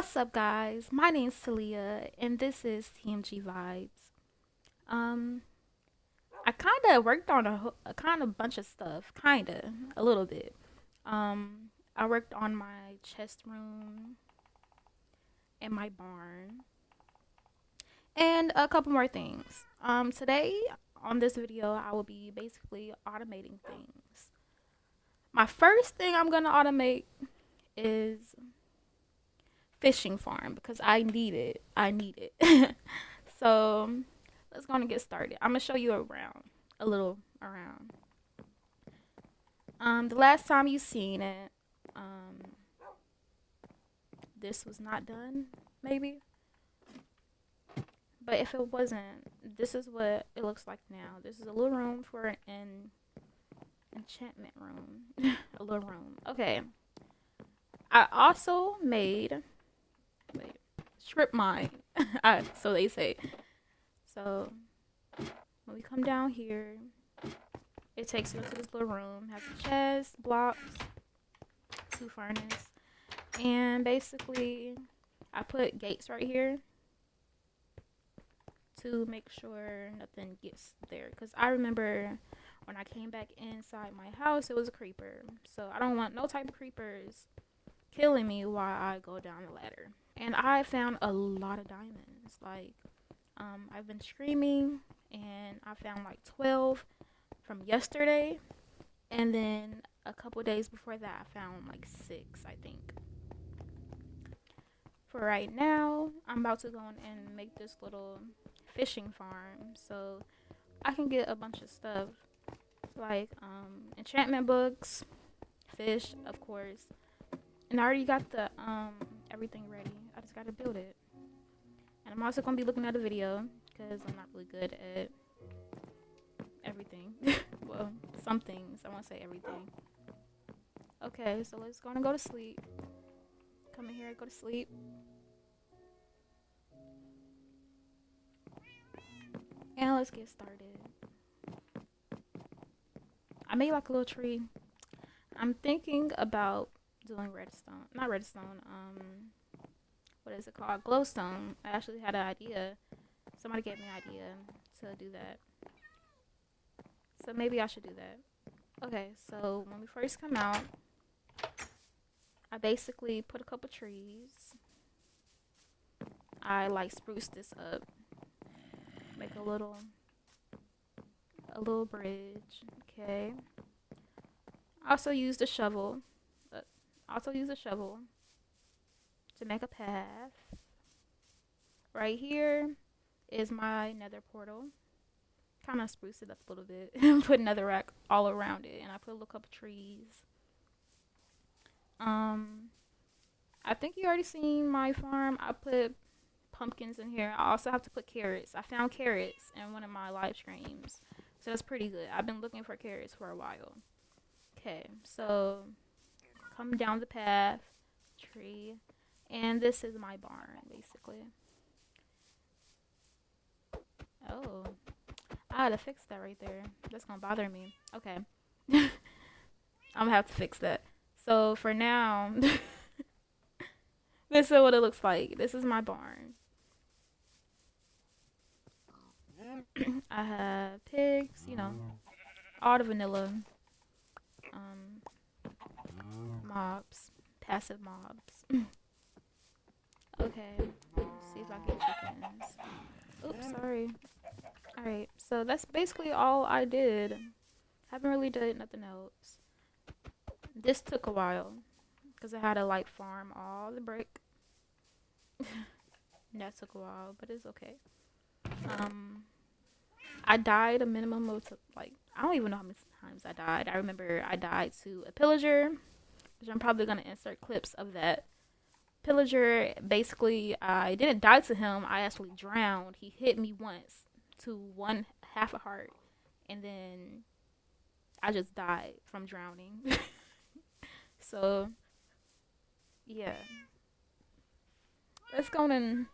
What's up, guys? My name's Talia, and this is TMGVibez. Um, I kind of worked on a kind of bunch of stuff, a little bit. I worked on my chest room and my barn, and a couple more things. Today on this video, I will be basically automating things. My first thing I'm gonna automate is fishing farm because I need it. I need it. So let's go and get started. I'm gonna show you around a little around. The last time you seen it, this was not done, maybe. But if it wasn't, this is what it looks like now. This is a little room for an enchantment room. A little room. Okay. I also made strip mine. So they say. So when we come down here, it takes you to this little room. Has a chest, blocks, 2 furnace, and basically I put gates right here to make sure nothing gets there. Cause I remember when I came back inside my house, it was a creeper. So I don't want no type of creepers killing me while I go down the ladder. And I found a lot of diamonds. Like, I've been streaming and I found like 12 from yesterday. And then a couple days before that, I found like 6, I think. For right now, I'm about to go and make this little fishing farm so I can get a bunch of stuff like enchantment books, fish, of course. And I already got the everything ready. I just gotta build it. And I'm also gonna be looking at a video because I'm not really good at everything. Well, some things. I won't say everything. Okay, so let's go and go to sleep. Come in here, go to sleep. And let's get started. I made like a little tree. I'm thinking about doing redstone. Not redstone, what is it called? Glowstone. I actually had an idea. Somebody gave me an idea to do that. So maybe I should do that. Okay, so when we first come out, I basically put a couple trees. I like spruce this up. Make a little bridge. Okay. Also use the shovel. To make a path. Right here is my nether portal. Kind of spruce it up a little bit. Put netherrack all around it, and I put a little couple trees. I think you already seen my farm. I put pumpkins in here. I also have to put carrots. I found carrots in one of my live streams, so that's pretty good. I've been looking for carrots for a while. Okay, so come down the path, tree, and this is my barn, basically. Oh, I had to fix that right there. That's gonna bother me. Okay. I'm gonna have to fix that. So for now, this is what it looks like. This is my barn. I have pigs, all the vanilla mobs, passive mobs. Okay, let's see if I get chickens. Oops, sorry. Alright, so that's basically all I did. Haven't really done nothing else. This took a while because I had to like farm all the brick. That took a while, but it's okay. I died a minimum of like, I don't even know how many times I died. I remember I died to a pillager, which I'm probably gonna insert clips of that. Pillager, basically, I didn't die to him. I actually drowned. He hit me once to 1/2 a heart, and then I just died from drowning. So yeah, let's go and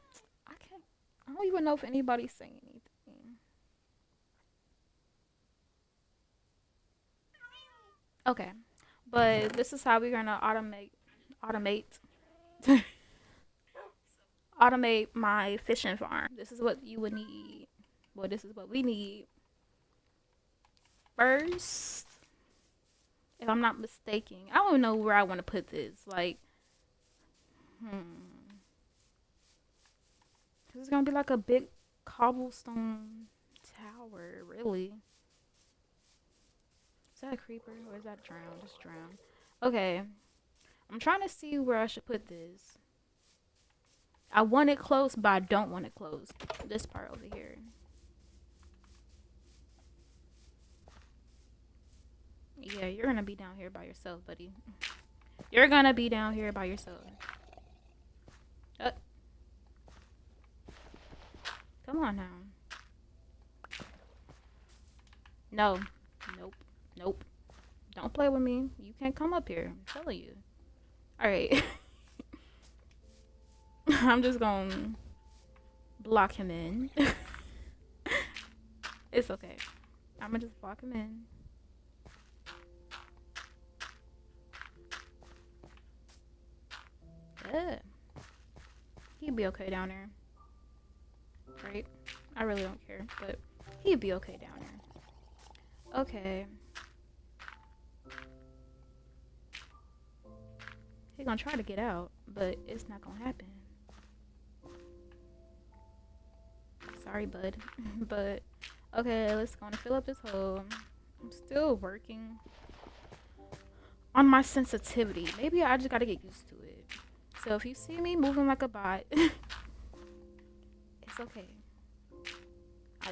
I don't even know if anybody's saying anything. Okay, but this is how we're gonna automate automate my fishing farm. This is what you would need. Well, this is what we need. First, if I'm not mistaken, I don't know where I want to put this. Like, this is gonna be like a big cobblestone tower, really. Is that a creeper or is that drown? Just drown. Okay, I'm trying to see where I should put this. I want it close, but I don't want it close. This part over here. Yeah, you're gonna be down here by yourself, buddy. You're gonna be down here by yourself. Come on now. No. Nope. Nope. Don't play with me. You can't come up here. I'm telling you. Alright. I'm just gonna block him in. It's okay. I'm gonna just block him in. He'd be okay down there. Right? I really don't care, but he'd be okay down there. Okay. He's gonna try to get out, but it's not gonna happen. Sorry, bud. But, okay, let's go and fill up this hole. I'm still working on my sensitivity. Maybe I just gotta get used to it. So if you see me moving like a bot, it's okay.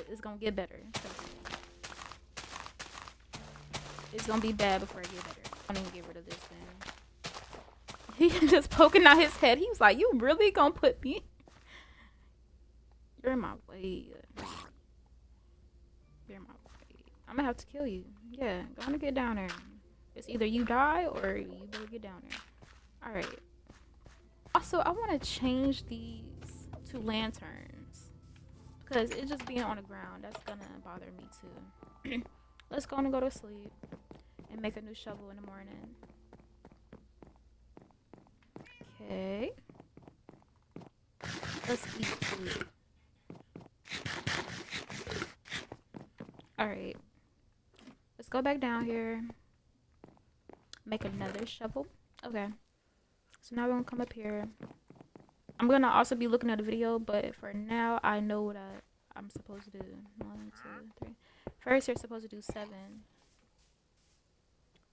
It's gonna get better. It's gonna be bad before I get better. I'm gonna get rid of this thing. He just poking out his head. He was like, "You really gonna put me? You're in my way. You're in my way. I'm gonna have to kill you. Yeah, gonna get down there. It's either you die or you better get down there. All right. Also, I want to change these to lanterns because it's just being on the ground. That's gonna bother me too. Let's go and go to sleep and make a new shovel in the morning. Okay. Let's eat food. Alright. Let's go back down here. Make another shovel. Okay. So now we're gonna come up here. I'm gonna also be looking at a video, but for now I know what I'm supposed to do. 1, 2, 3. First you're supposed to do 7.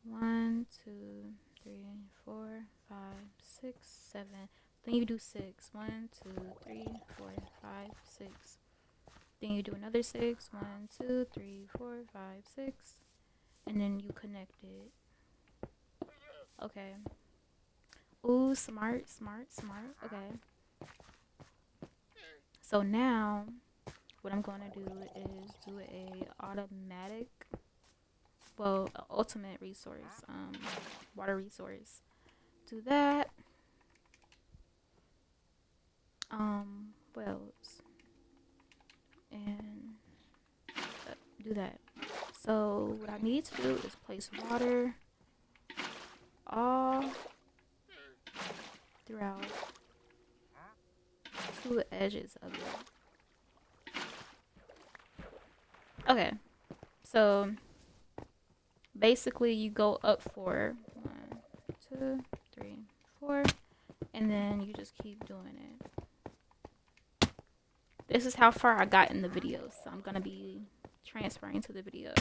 1, 2, 3, 4, 5, 6, 7. Then you do 6. 1, 2, 3, 4, 5, 6. Then you do another 6. 1, 2, 3, 4, 5, 6. And then you connect it. Okay. Ooh, smart. Okay. So now, what I'm going to do is do a automatic, well, ultimate resource, water resource. Do that. What else? And do that. So what I need to do is place water all throughout 2 edges of it. Okay, so basically you go up 4, 1, 2, 3, 4, and then you just keep doing it. This is how far I got in the video, so I'm gonna be transferring to the video.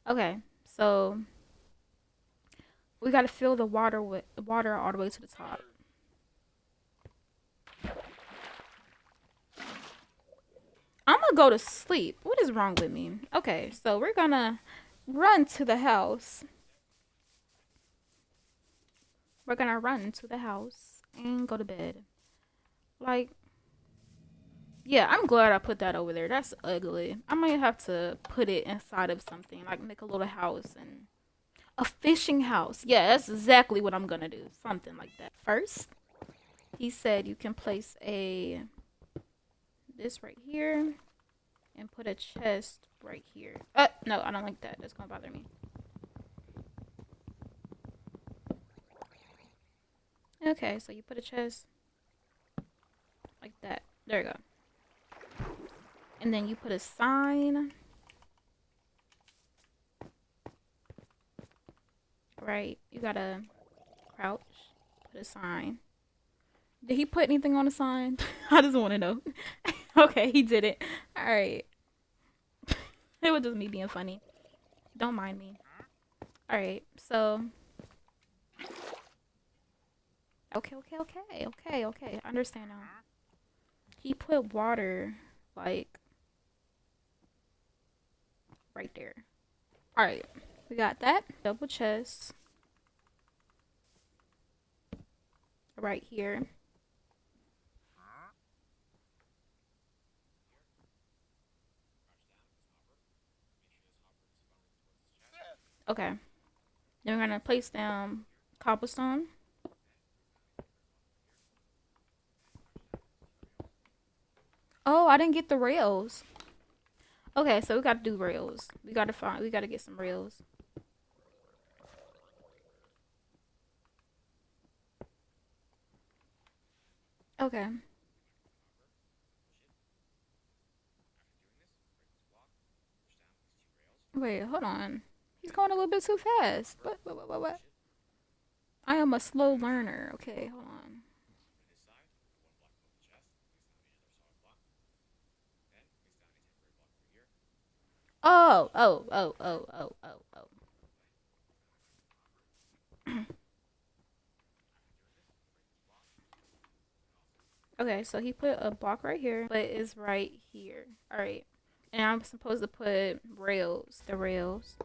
Okay, so we gotta fill the water with water all the way to the top. I'm gonna go to sleep. What is wrong with me? Okay, so we're gonna run to the house. We're gonna run to the house and go to bed. Like, yeah, I'm glad I put that over there. That's ugly. I might have to put it inside of something, like make a little house and a fishing house. Yeah, that's exactly what I'm gonna do. Something like that. First, he said you can place this right here and put a chest right here. No, I don't like that. That's gonna bother me. Okay, so you put a chest like that. There you go. And then you put a sign. Right. You gotta crouch. Put a sign. Did he put anything on the sign? I just want to know. Okay, he did it. All right. It was just me being funny. Don't mind me. All right. So. Okay. I understand now. He put water like right there. All right. We got that. Double chest. Right here. Okay. Then we're gonna place down cobblestone. Oh, I didn't get the rails. Okay, so we gotta do rails. We gotta get some rails. Okay. Wait, hold on. He's going a little bit too fast. What? I am a slow learner. Okay, hold on. Oh. Okay, so he put a block right here, but it's right here. All right. And I'm supposed to put rails. The rails.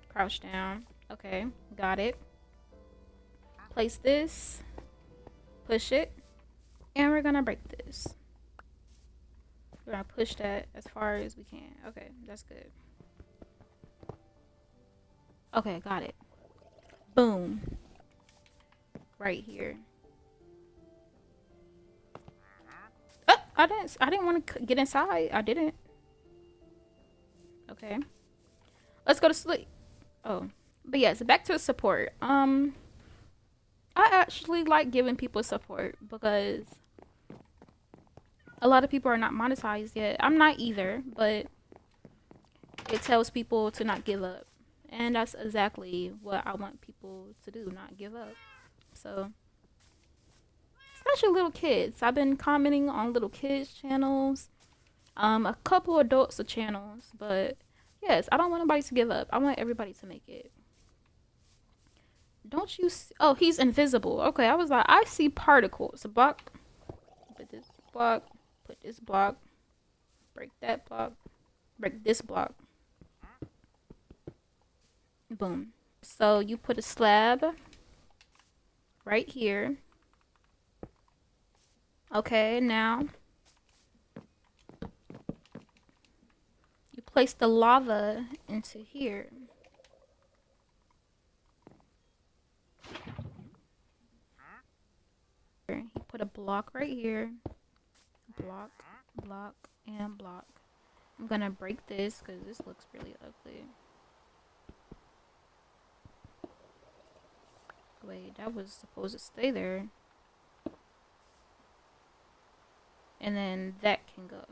Crouch down. Okay, got it. Place this. Push it. And we're gonna break this. We're gonna push that as far as we can. Okay, that's good. Okay, got it. Boom. Right here. Oh, I didn't want to get inside. I didn't. Okay. Let's go to sleep. Oh. But yes, back to support. I actually like giving people support because a lot of people are not monetized yet. I'm not either, but it tells people to not give up. And that's exactly what I want people to do, not give up. So, especially little kids. I've been commenting on little kids' channels, a couple adults' channels, but yes, I don't want nobody to give up. I want everybody to make it. Don't you see? Oh, he's invisible. Okay, I was like, I see particles. A block. Put this block. Put this block. Break that block. Break this block. Boom. So you put a slab right here. Okay, now you place the lava into here. You put a block right here. Block, block, and block. I'm gonna break this because this looks really ugly. Wait, that was supposed to stay there. And then that can go.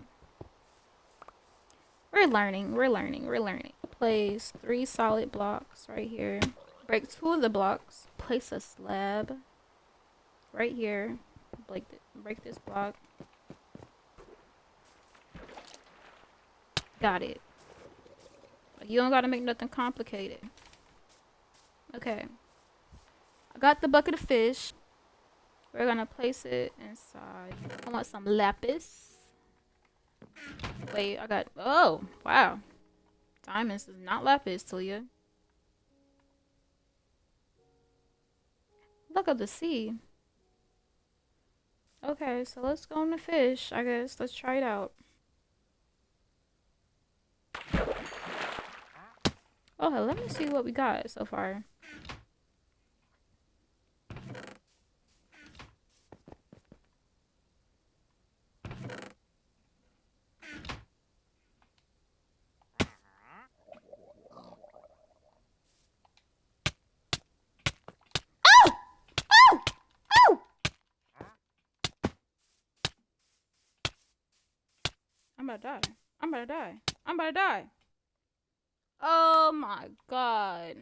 We're learning. Place 3 solid blocks right here. Break 2 of the blocks. Place a slab right here. Break this block. Got it. You don't gotta make nothing complicated. Okay. I got the bucket of fish. We're gonna place it inside. I want some lapis. Wait, I got. Oh, wow. Diamonds is not lapis, Talia. Look at the sea. Okay, so let's go on the fish, I guess. Let's try it out. Oh, let me see what we got so far. I'm about to die. I'm about to die. I'm about to die. Oh my god.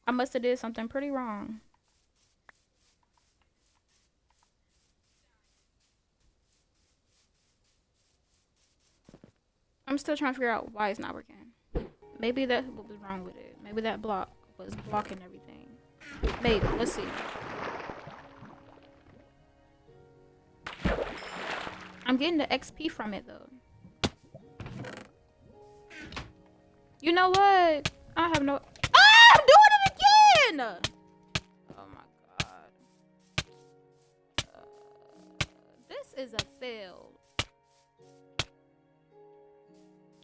I must have did something pretty wrong. I'm still trying to figure out why it's not working. Maybe that's what was wrong with it. Maybe that block was blocking everything. Maybe. Let's see. I'm getting the XP from it though. You know what? I have no. Ah! I'm doing it again! Oh my god. This is a fail.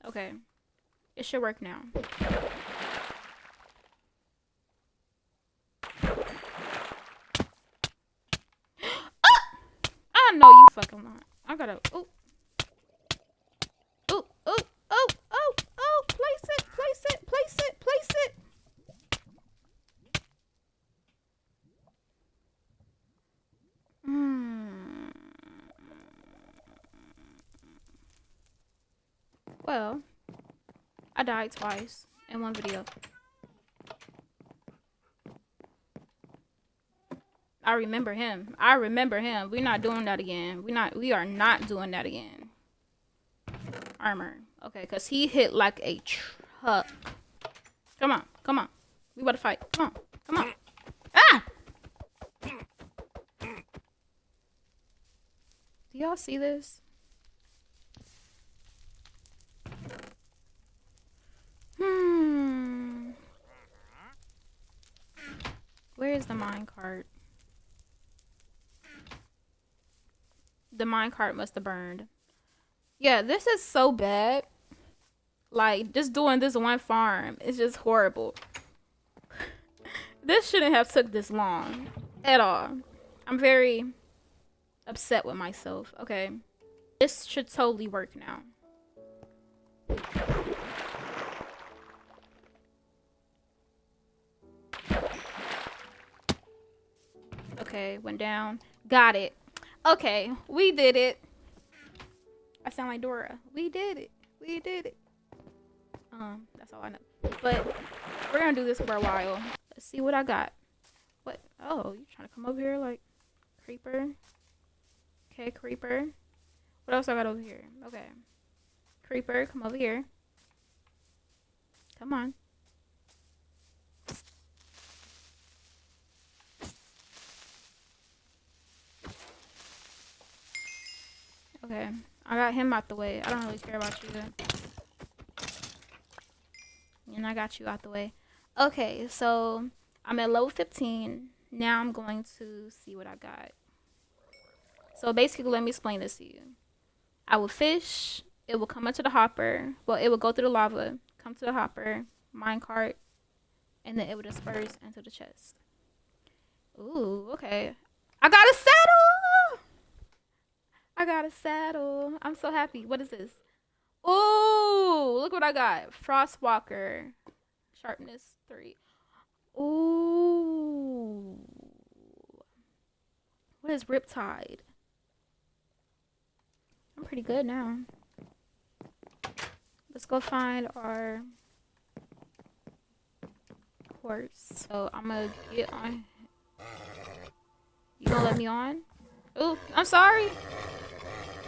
Okay. It should work now. Ah! I know you fucking lying. I gotta. Ooh. Ooh, ooh, oh, oh, oh. Place it, place it, place it, place it. Well, I died twice in one video. I remember him. I remember him. We're not doing that again. We are not doing that again. Armor. Okay, because he hit like a truck. Come on. Come on. We about to fight. Come on. Come on. Ah! Do y'all see this? Where is the minecart? The minecart must have burned. Yeah, this is so bad. Like, just doing this one farm is just horrible. This shouldn't have took this long at all. I'm very upset with myself. Okay. This should totally work now. Okay, went down. Got it. Okay, we did it. I sound like Dora. We did it. We did it. That's all I know. But we're gonna do this for a while. Let's see what I got. What? Oh, you trying to come over here like creeper? Okay, creeper. What else I got over here? Okay, creeper, come over here. Come on. Okay, I got him out the way. I don't really care about you. And I got you out the way. Okay, so I'm at level 15. Now I'm going to see what I got. So basically, let me explain this to you. I will fish. It will come into the hopper. Well, it will go through the lava, come to the hopper, minecart, and then it will disperse into the chest. Ooh, okay. I got a saddle! I got a saddle. I'm so happy. What is this? Ooh, look what I got. Frostwalker. Sharpness 3. Ooh. What is Riptide? I'm pretty good now. Let's go find our horse. So I'm gonna get on. You gonna let me on? Ooh, I'm sorry.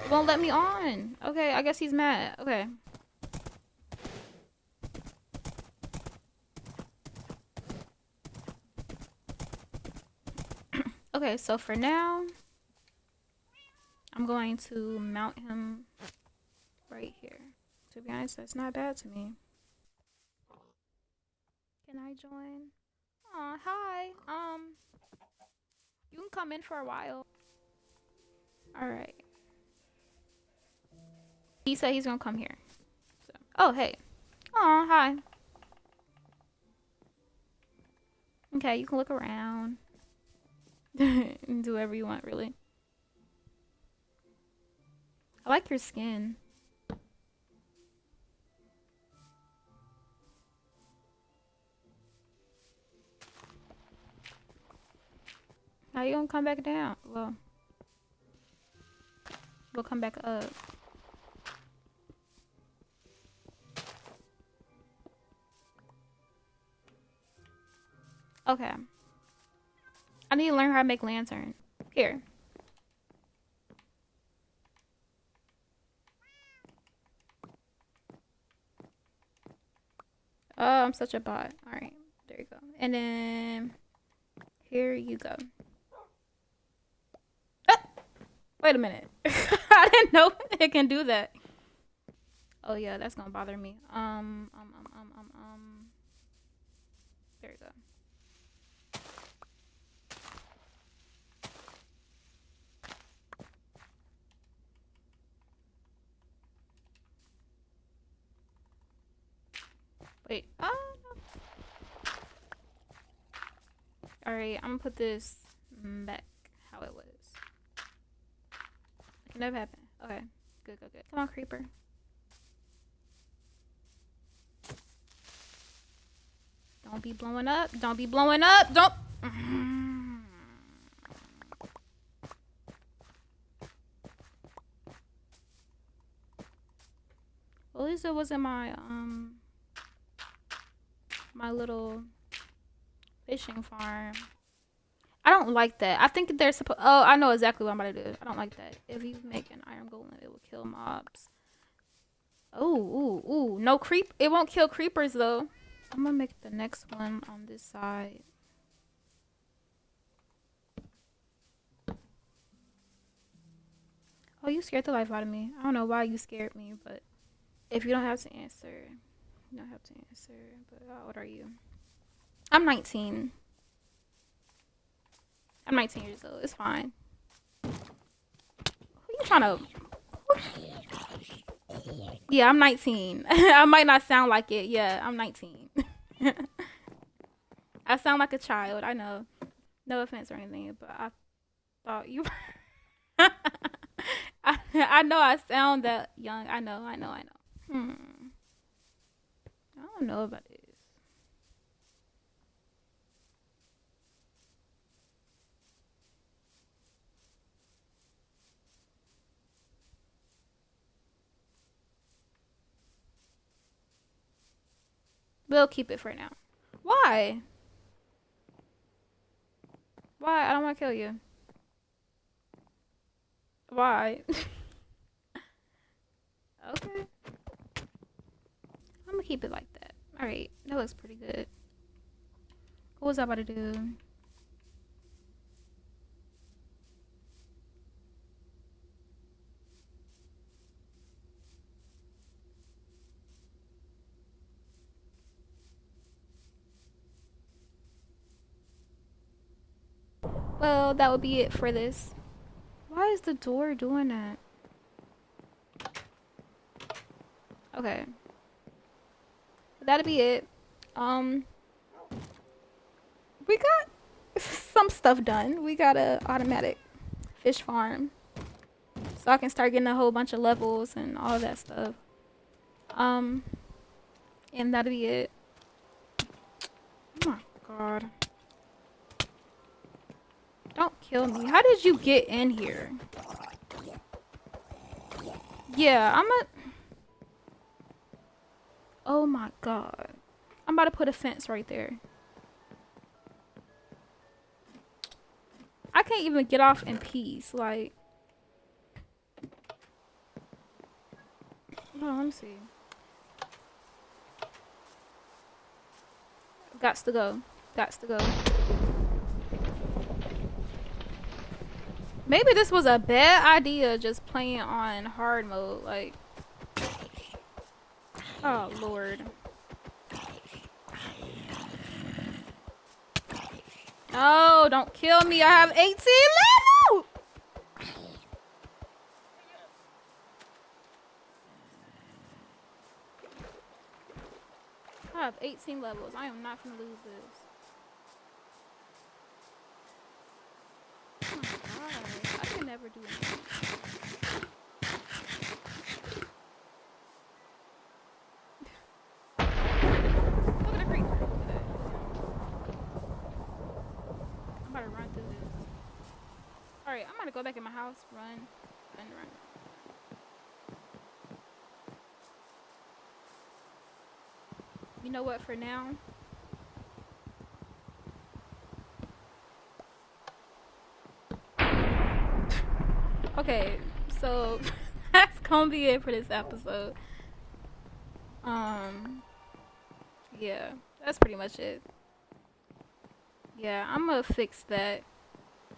You won't let me on. Okay, I guess he's mad. Okay. Okay, so for now, I'm going to mount him right here. To be honest, that's not bad to me. Can I join? Aw, hi. You can come in for a while. Alright. He said he's gonna come here. So. Oh, hey. Aw, hi. Okay, you can look around. And do whatever you want, really. I like your skin. How you gonna come back down? Well, We'll come back up. Okay. I need to learn how to make lantern. Here. Oh, I'm such a bot. Alright. There you go. And then here you go. Oh! Wait a minute. I didn't know it can do that. Oh yeah, that's gonna bother me. There you go. Wait. Alright, I'm gonna put this back how it was. It can never happen. Okay. Good, good, good. Come on, creeper. Don't be blowing up. Don't be blowing up. Don't. Well, at least it wasn't my my little fishing farm. I don't like that. I think they're supposed. Oh, I know exactly what I'm about to do. I don't like that. If you make an iron golem, it will kill mobs. Oh, ooh, ooh. No creep. It won't kill creepers though. I'm gonna make the next one on this side. Oh, you scared the life out of me. I don't know why you scared me, but if you don't have to answer, you don't have to answer. But how old are you? I'm 19. I'm 19 years old. It's fine. Who you trying to? Yeah, I'm 19. I might not sound like it. Yeah, I'm 19. I sound like a child. I know. No offense or anything, but I thought you. I know I sound that young. I know. I don't know about this. We'll keep it for now. Why? Why? I don't want to kill you. Why? Okay. I'm gonna keep it like that. Alright, that looks pretty good. What was I about to do? Well, that would be it for this. Why is the door doing that? Okay. That'll be it. We got some stuff done. We got a automatic fish farm. So I can start getting a whole bunch of levels and all that stuff. And that'll be it. Oh my god. Don't kill me. How did you get in here? Yeah, oh my god. I'm about to put a fence right there. I can't even get off in peace. Like, hold on, let me see. Gots to go. Gots to go. Maybe this was a bad idea just playing on hard mode. Like, oh lord. No, don't kill me. I have 18 levels. I have 18 levels. I am not gonna lose this. Oh my god. I can never do anything. Look at the creeper. Look at that. I'm about to run through this. Alright, I'm gonna go back in my house, run. know what? For now, okay. So that's gonna be it for this episode. Um, yeah, that's pretty much it. Yeah, I'm gonna fix that.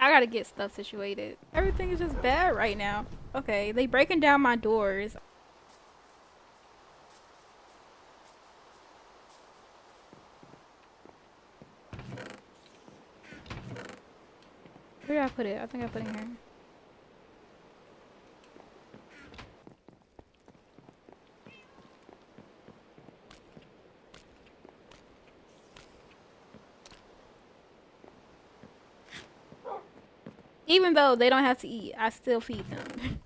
I gotta get stuff situated. Everything is just bad right now. Okay, they breaking down my doors. Where did I put it? I think I put it in here. Even though they don't have to eat, I still feed them.